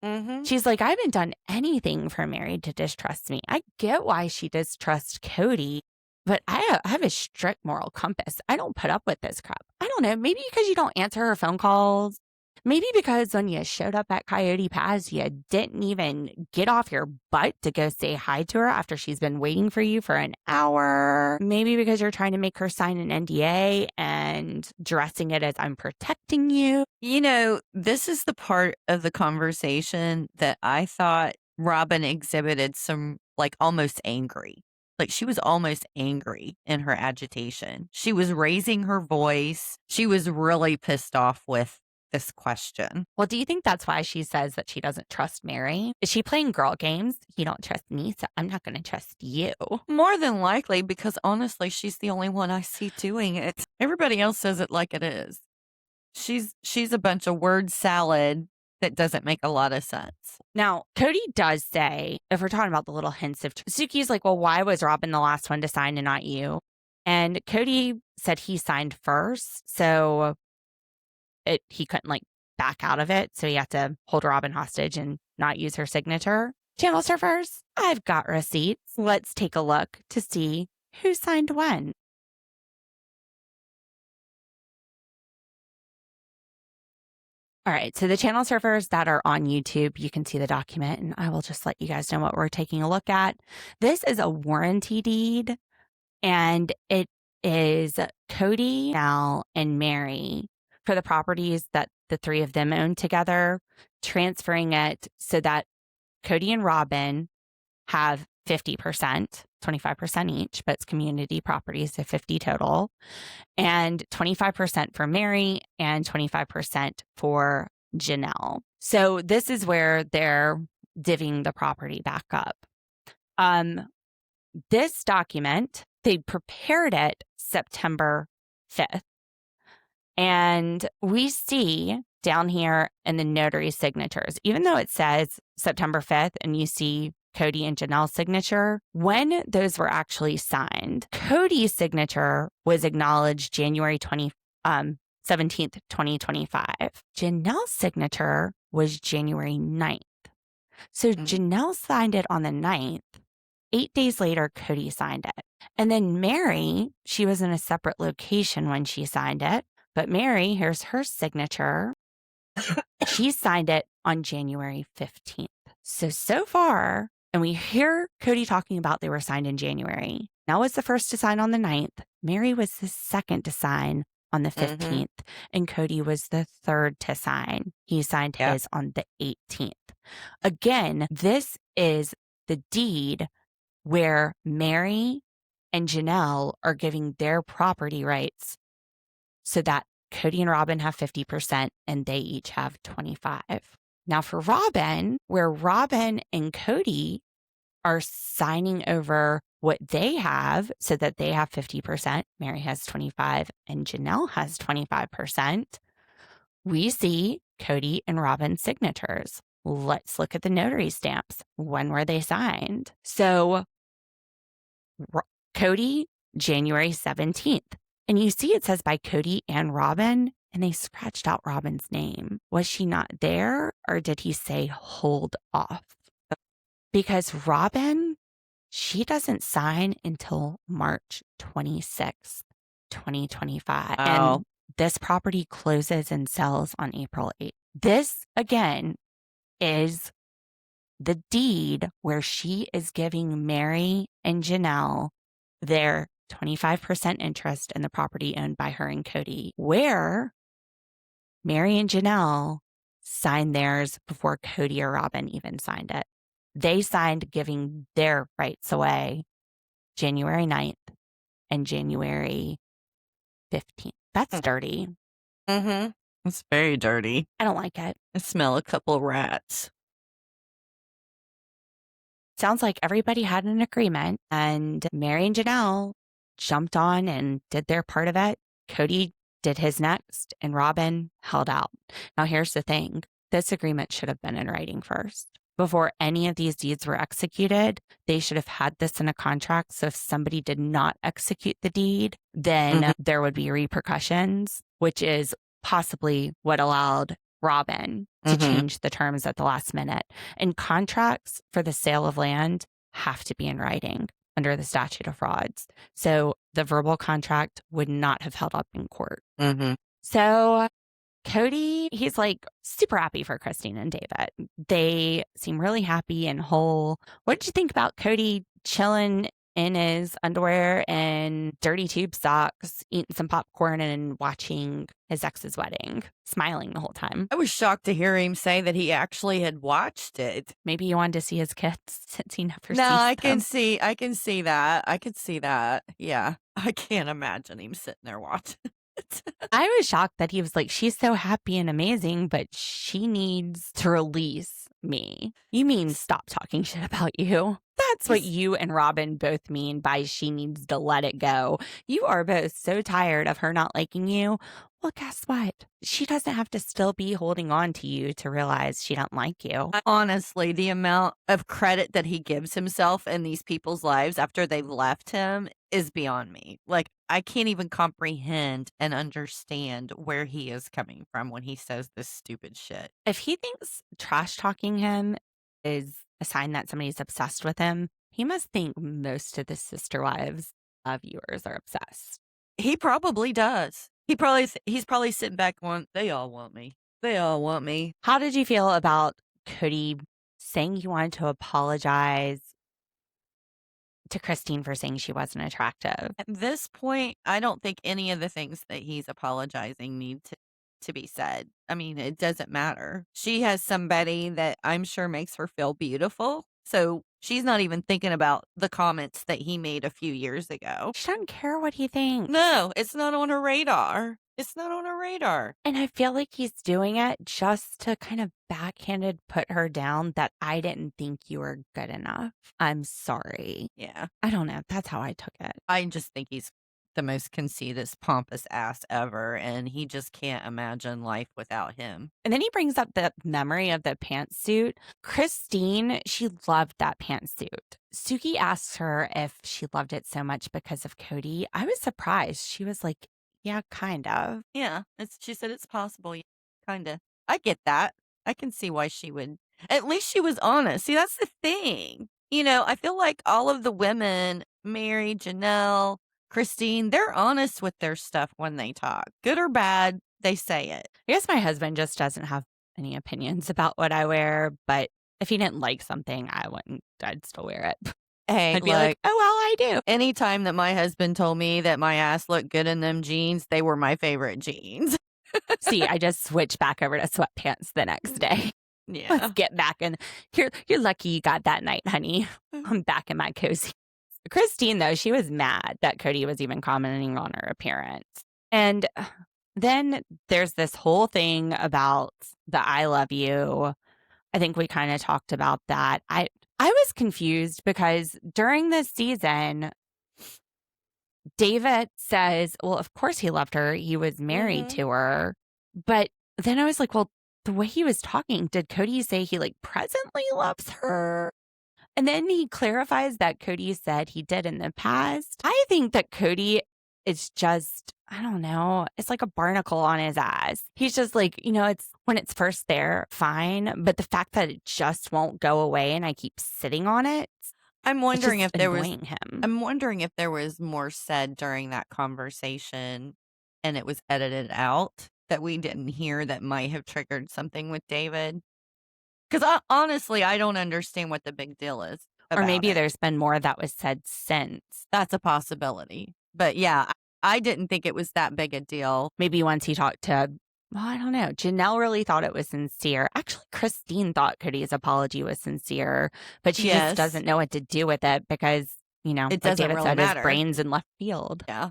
Mm-hmm. She's like, I haven't done anything for Meri to distrust me. I get why she distrusts Kody, but I have a strict moral compass. I don't put up with this crap. I don't know. Maybe because you don't answer her phone calls. Maybe because when you showed up at Coyote Pass, you didn't even get off your butt to go say hi to her after she's been waiting for you for an hour. Maybe because you're trying to make her sign an NDA and dressing it as I'm protecting you. You know, this is the part of the conversation that I thought Robyn exhibited some, like, almost angry. Like, she was almost angry in her agitation. She was raising her voice. She was really pissed off with this question. Well, do you think that's why she says that she doesn't trust Meri? Is she playing girl games? You don't trust me, so I'm not going to trust you. More than likely, because honestly, she's the only one I see doing it. Everybody else says it like it is. She's a bunch of word salad that doesn't make a lot of sense. Now, Kody does say, if we're talking about the little hints of Suki's like, well, why was Robyn the last one to sign and not you? And Kody said he signed first, so he couldn't like back out of it. So he had to hold Robyn hostage and not use her signature. Channel surfers, I've got receipts. Let's take a look to see who signed when. All right, so the channel surfers that are on YouTube, you can see the document, and I will just let you guys know what we're taking a look at. This is a warranty deed, and it is Kody, Janelle, and Meri for the properties that the three of them own together, transferring it so that Kody and Robyn have 50%, 25% each, but it's community properties, so 50 total, and 25% for Meri and 25% for Janelle. So this is where they're divvying the property back up. This document, they prepared it September 5th. And we see down here in the notary signatures, even though it says September 5th and you see Kody and Janelle's signature, when those were actually signed, Kody's signature was acknowledged January 17th, 2025. Janelle's signature was January 9th. So Janelle signed it on the 9th. 8 days later, Kody signed it. And then Meri, she was in a separate location when she signed it. But Meri, here's her signature. She signed it on January 15th. So far, and we hear Kody talking about they were signed in January. Nell was the first to sign on the 9th. Meri was the second to sign on the 15th. And Kody was the third to sign. He signed his on the 18th. Again, this is the deed where Meri and Janelle are giving their property rights so that Kody and Robyn have 50% and they each have 25%. Now for Robyn, where Robyn and Kody are signing over what they have so that they have 50%, Meri has 25% and Janelle has 25%, we see Kody and Robyn's signatures. Let's look at the notary stamps. When were they signed? So Kody, January 17th. And you see it says by Kody and Robyn, and they scratched out Robyn's name. Was she not there, or did he say hold off? Because Robyn, she doesn't sign until March 26th, 2025. Oh. And this property closes and sells on April 8th. This, again, is the deed where she is giving Meri and Janelle their 25% interest in the property owned by her and Kody, where Meri and Janelle signed theirs before Kody or Robyn even signed it. They signed giving their rights away January 9th and January 15th. That's dirty. It's very dirty. I don't like it. I smell a couple rats. Sounds like everybody had an agreement, and Meri and Janelle jumped on and did their part of it. Kody did his next, and Robyn held out. Now, here's the thing. This agreement should have been in writing first. Before any of these deeds were executed, they should have had this in a contract. So if somebody did not execute the deed, then there would be repercussions, which is possibly what allowed Robyn to change the terms at the last minute. And contracts for the sale of land have to be in writing under the statute of frauds. So the verbal contract would not have held up in court. So Kody, he's like super happy for Christine and David. They seem really happy and whole. What did you think about Kody chilling in his underwear and dirty tube socks, eating some popcorn and watching his ex's wedding, smiling the whole time? I was shocked to hear him say that he actually had watched it. Maybe he wanted to see his kids since he never sees No, I them. can see that. I could see that. Yeah. I can't imagine him sitting there watching it. I was shocked that he was like, she's so happy and amazing, but she needs to release me. You mean stop talking shit about you? That's what you and Robyn both mean by she needs to let it go. You are both so tired of her not liking you. Well, guess what? She doesn't have to still be holding on to you to realize she don't like you. Honestly, the amount of credit that he gives himself in these people's lives after they've left him is beyond me. Like, I can't even comprehend and understand where he is coming from when he says this stupid shit. If he thinks trash talking him is a sign that somebody's obsessed with him, he must think most of the sister wives of yours are obsessed. He probably does. He's probably sitting back going, they all want me. They all want me. How did you feel about Kody saying he wanted to apologize to Christine for saying she wasn't attractive? At this point, I don't think any of the things that he's apologizing need to be said. I mean, it doesn't matter. She has somebody that I'm sure makes her feel beautiful. So she's not even thinking about the comments that he made a few years ago. She doesn't care what he thinks. No, it's not on her radar. It's not on her radar. And I feel like he's doing it just to kind of backhanded put her down that I didn't think you were good enough. I'm sorry. Yeah. I don't know. That's how I took it. I just think he's the most conceited, pompous ass ever, and he just can't imagine life without him. And then he brings up the memory of the pantsuit. Christine, she loved that pantsuit. Suki asks her if she loved it so much because of Kody. I was surprised. She was like, yeah, kind of. Yeah, she said it's possible. Yeah, kind of. I get that. I can see why she would. At least she was honest. See, that's the thing. You know, I feel like all of the women, Meri, Janelle, Christine, they're honest with their stuff when they talk. Good or bad, they say it. I guess my husband just doesn't have any opinions about what I wear, but if he didn't like something, I'd still wear it. Hey, I'd be like, oh, well, I do. Anytime that my husband told me that my ass looked good in them jeans, they were my favorite jeans. See, I just switched back over to sweatpants the next day. Yeah. Let's get back in. You're lucky you got that night, honey. I'm back in my cozy. Christine, though, she was mad that Kody was even commenting on her appearance. And then there's this whole thing about the I love you. I think we kind of talked about that. I was confused because during this season, David says, well, of course he loved her. He was married to her. But then I was like, well, the way he was talking, did Kody say he like presently loves her? And then he clarifies that Kody said he did in the past. I think that Kody is just, I don't know, it's like a barnacle on his ass. He's just like, it's when it's first there, fine. But the fact that it just won't go away and I keep sitting on it, I'm wondering if there was him. I'm wondering if there was more said during that conversation and it was edited out that we didn't hear that might have triggered something with David. Because honestly, I don't understand what the big deal is. Or maybe it. there's been more that was said since. That's a possibility. But yeah, I didn't think it was that big a deal. Maybe once he talked to, well, I don't know. Janelle really thought it was sincere. Actually, Christine thought Kody's apology was sincere, but she just doesn't know what to do with it because, it like doesn't David really said, matter. his brain's in left field. Yeah.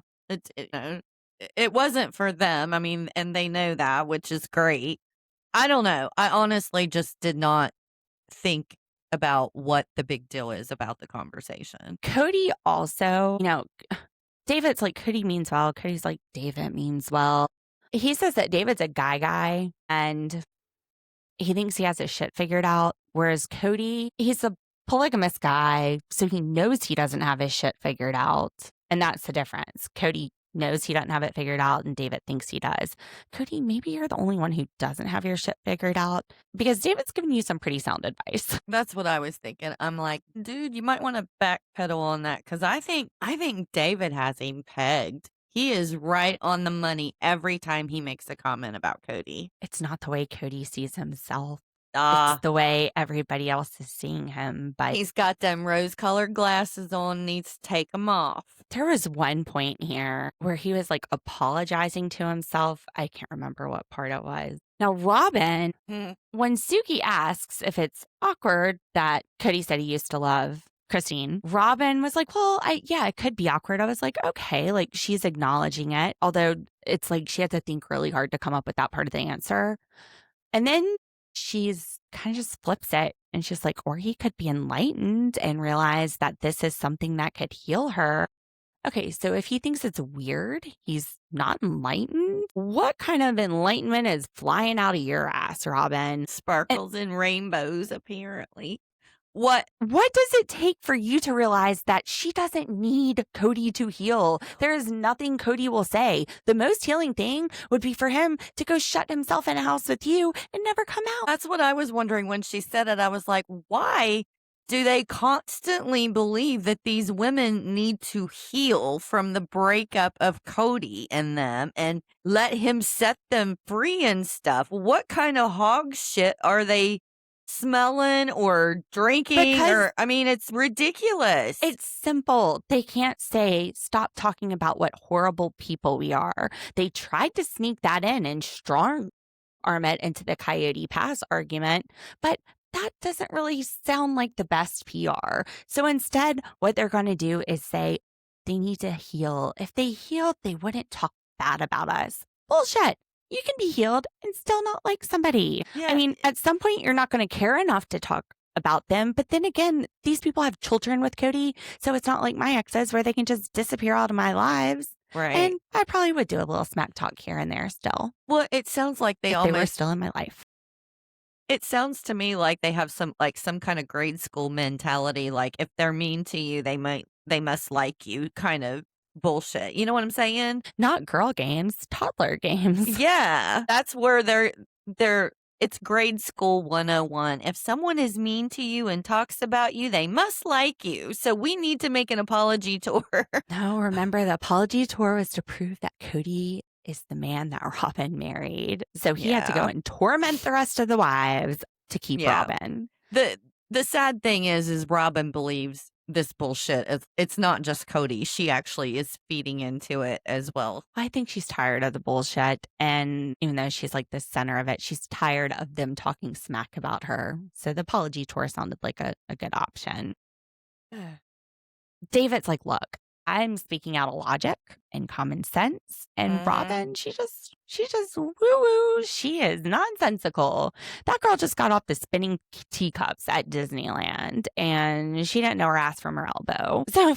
It wasn't for them. I mean, and they know that, which is great. I don't know. I honestly just did not think about what the big deal is about the conversation. Kody also, David's like, Kody means well. Cody's like, David means well. He says that David's a guy and he thinks he has his shit figured out. Whereas Kody, he's a polygamous guy, so he knows he doesn't have his shit figured out. And that's the difference. Kody knows he doesn't have it figured out and David thinks he does. Kody, maybe you're the only one who doesn't have your shit figured out because David's giving you some pretty sound advice. That's what I was thinking. I'm like, dude, you might want to backpedal on that because I think David has him pegged. He is right on the money every time he makes a comment about Kody. It's not the way Kody sees himself. Ah, It's the way everybody else is seeing him. But he's got them rose-colored glasses on, needs to take them off. there was one point here where he was like apologizing to himself. I can't remember what part it was. Now, Robyn, when Suki asks if it's awkward that Kody said he used to love Christine, Robyn was like, well, yeah, it could be awkward. I was like, okay, like she's acknowledging it. Although it's like she had to think really hard to come up with that part of the answer. And then she's kind of just flips it and she's like, or he could be enlightened and realize that this is something that could heal her. Okay, so if he thinks it's weird, he's not enlightened. What kind of enlightenment is flying out of your ass, Robyn? Sparkles and rainbows, apparently. What does it take for you to realize that she doesn't need Kody to heal? There is nothing Kody will say. The most healing thing would be for him to go shut himself in a house with you and never come out. That's what I was wondering when she said it. I was like, why do they constantly believe that these women need to heal from the breakup of Kody and them and let him set them free and stuff? What kind of hog shit are they smelling or drinking? It's ridiculous. It's simple. They can't say, stop talking about what horrible people we are. They tried to sneak that in and strong arm it into the Coyote Pass argument, but that doesn't really sound like the best PR. So instead, what they're going to do is say they need to heal. If they healed, they wouldn't talk bad about us. Bullshit. You can be healed and still not like somebody. Yeah. I mean, at some point, you're not going to care enough to talk about them. But then again, these people have children with Kody. So it's not like my exes where they can just disappear out of my lives. Right. And I probably would do a little smack talk here and there still. Well, it sounds like they were still in my life. It sounds to me like they have some kind of grade school mentality. Like if they're mean to you, they must like you kind of bullshit. You know what I'm saying? Not girl games, toddler games. Yeah. That's where it's grade school 101. If someone is mean to you and talks about you, they must like you. So we need to make an apology tour. No, remember the apology tour was to prove that Kody is the man that Robyn married. So he had to go and torment the rest of the wives to keep Robyn. The sad thing is Robyn believes this bullshit. It's not just Kody. She actually is feeding into it as well. I think she's tired of the bullshit. And even though she's like the center of it, she's tired of them talking smack about her. So the apology tour sounded like a good option. David's like, look, I'm speaking out of logic and common sense. And Robyn, she just woo-woo. She is nonsensical. That girl just got off the spinning teacups at Disneyland and she didn't know her ass from her elbow. So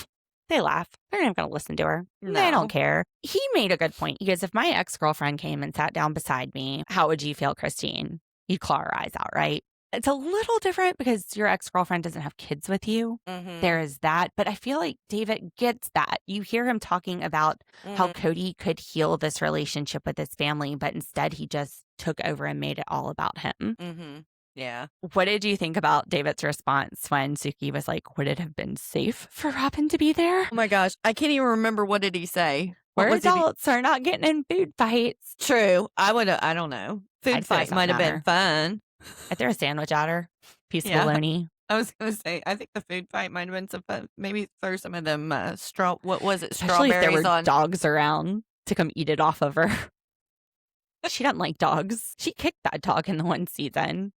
they laugh. They're not going to listen to her. No. They don't care. He made a good point. He goes, if my ex-girlfriend came and sat down beside me, how would you feel, Christine? You'd claw her eyes out, right? It's a little different because your ex-girlfriend doesn't have kids with you. There is that. But I feel like David gets that. You hear him talking about how Kody could heal this relationship with his family, but instead he just took over and made it all about him. Yeah. What did you think about David's response when Suki was like, would it have been safe for Robyn to be there? Oh my gosh. I can't even remember. What did he say? Where adults are not getting in food fights. True. I don't know. Food fight might have been fun. I threw a sandwich at her. Piece of bologna. I was going to say, I think the food fight might have been some fun. Maybe throw some of them what was it? Especially Strawberries if there were on dogs around to come eat it off of her. She doesn't like dogs. She kicked that dog in the one season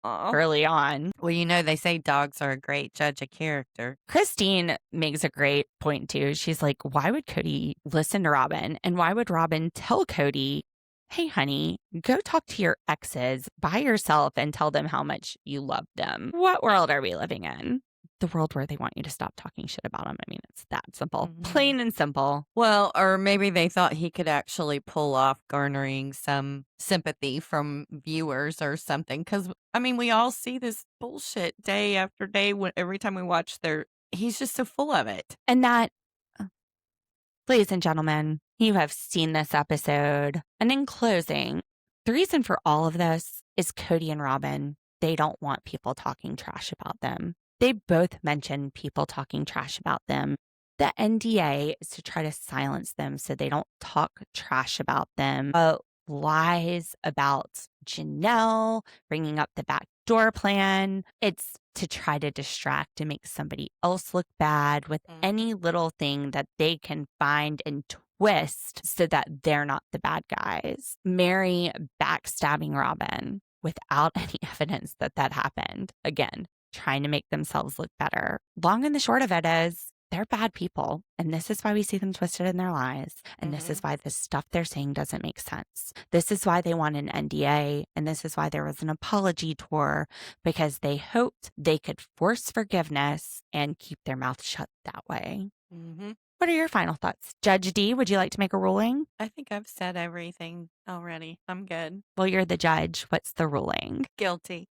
early on. Well, they say dogs are a great judge of character. Christine makes a great point too. She's like, why would Kody listen to Robyn? And why would Robyn tell Kody, hey, honey, go talk to your exes by yourself and tell them how much you love them? What world are we living in? The world where they want you to stop talking shit about them. I mean, it's that simple. Plain and simple. Well, or maybe they thought he could actually pull off garnering some sympathy from viewers or something. Because, we all see this bullshit day after day. Every time we watch he's just so full of it. And that, ladies and gentlemen, you have seen this episode. And in closing, the reason for all of this is Kody and Robyn. They don't want people talking trash about them. They both mention people talking trash about them. The NDA is to try to silence them so they don't talk trash about them. Lies about Janelle, bringing up the backdoor plan. It's to try to distract and make somebody else look bad with any little thing that they can find and twist so that they're not the bad guys. Meri backstabbing Robyn without any evidence that that happened. Again, trying to make themselves look better. Long and the short of it is, they're bad people. And this is why we see them twisted in their lies. And this is why the stuff they're saying doesn't make sense. This is why they want an NDA. And this is why there was an apology tour, because they hoped they could force forgiveness and keep their mouth shut that way. What are your final thoughts? Judge Dee, would you like to make a ruling? I think I've said everything already. I'm good. Well, you're the judge. What's the ruling? Guilty.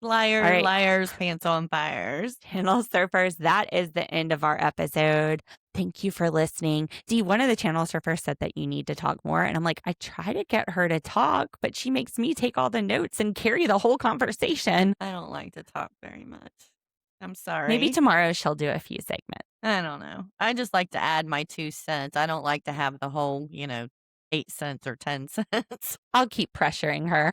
Liars, All right. liars, pants on fires. Channel surfers, that is the end of our episode. Thank you for listening. Dee, one of the channel surfers said that you need to talk more. And I'm like, I try to get her to talk, but she makes me take all the notes and carry the whole conversation. I don't like to talk very much. I'm sorry. Maybe tomorrow she'll do a few segments. I don't know. I just like to add my 2 cents. I don't like to have the whole, 8 cents or 10 cents. I'll keep pressuring her.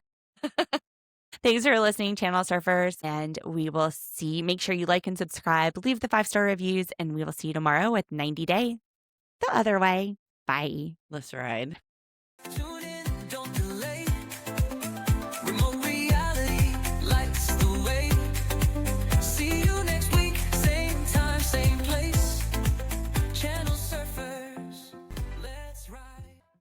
Thanks for listening, channel surfers, and we will see. Make sure you like and subscribe, leave the 5-star reviews, and we will see you tomorrow with 90 Day the other way. Bye. Let's ride.